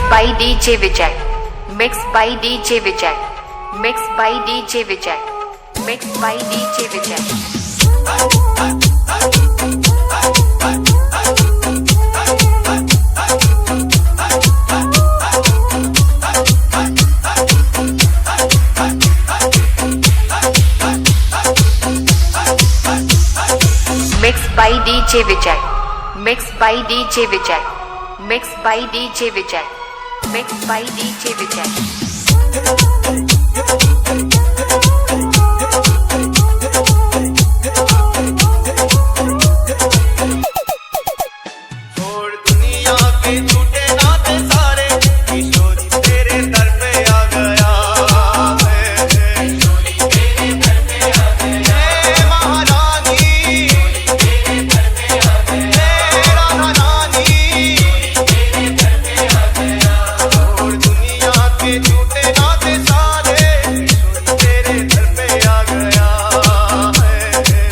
by DJ Vijay. Mixed by DJ Vijay. Mixed by DJ Vijay. Mixed by DJ Vijay. Mixed by DJ Vijay. Mixed by DJ Vijay. Mixed by DJ Vijay. Mixed by DJ Vijay. छोड़ दुनिया के झूठे नाते सारे, किशोरी तेरे दर पे आ गया है। किशोरी तेरे दर पे आ गया है। महारानी तेरे दर पे आ गया है। राधा रानी तेरे दर पे आ गया। छोड़ दुनिया के झूठे नाते सारे, किशोरी तेरे दर पे आ गया है।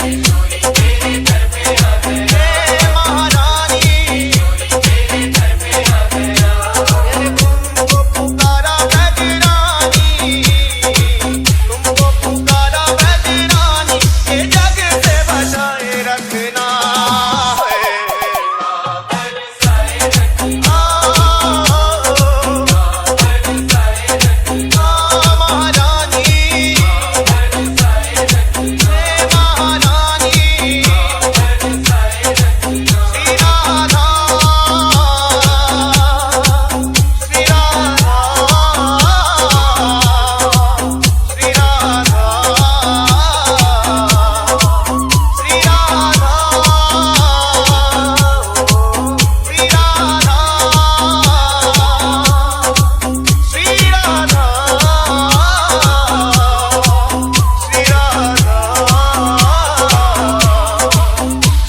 किशोरी तेरे दर पे आ गया है। महारानी तुमको पुकारा बैजरानी, तुमको पुकारा बैजरानी, ये जग से बचाए रखना है। बरसाए रखना, बरसाए रखना महारानी, बरसाए रखना महारानी, बरसाए रखना। Shri Radha, Shri Radha, Shri Radha, Shri Radha, Shri Radha, Shri Radha,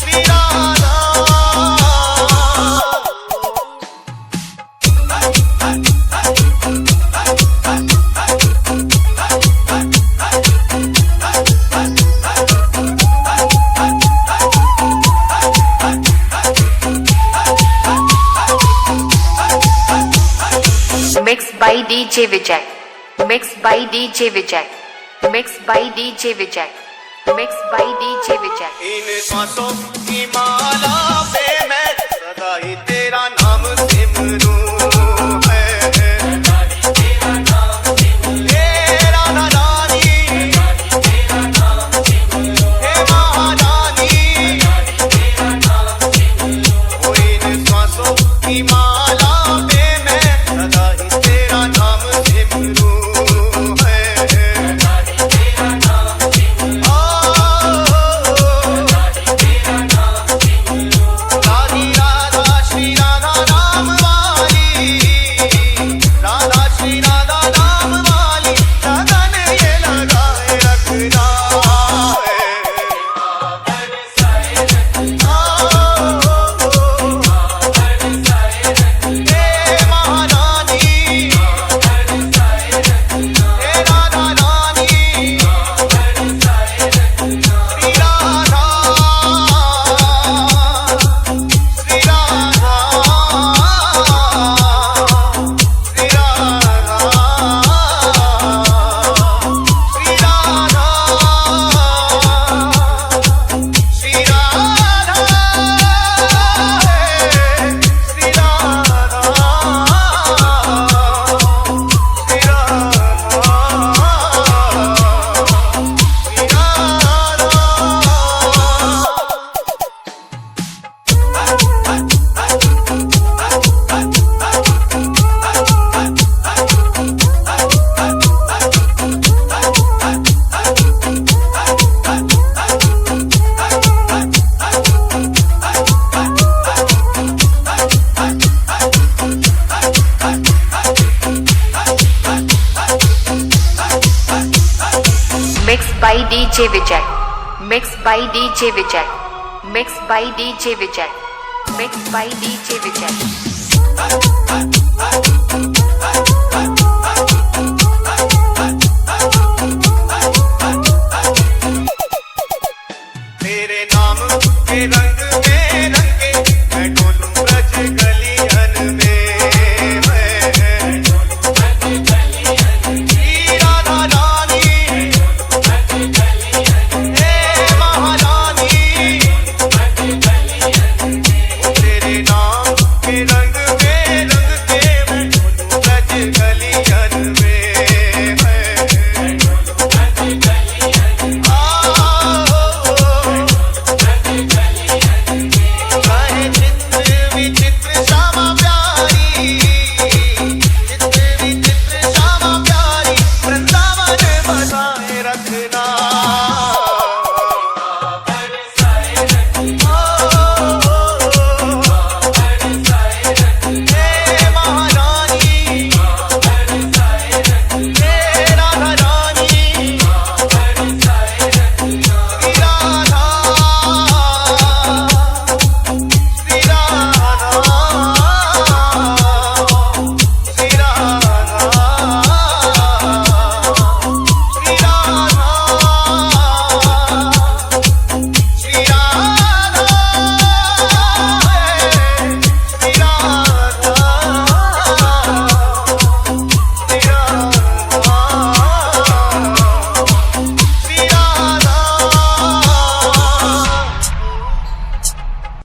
Shri Mixed by DJ Vijay. Mixed by DJ Vijay. Mixed by DJ Vijay. Mixed by DJ Vijay. इन सांसों की माला पे मैं सदा ही तेरा नाम सिमरूं है। हे राधा रानी, हे महारानी, ओ इन सांसों की माला पे मैं सदा ही तेरा नाम सिमरूं है। राधी Radha Shri DJ Vijay. Mixed by DJ Vijay. Mixed by DJ Vijay. Mixed by DJ Vijay.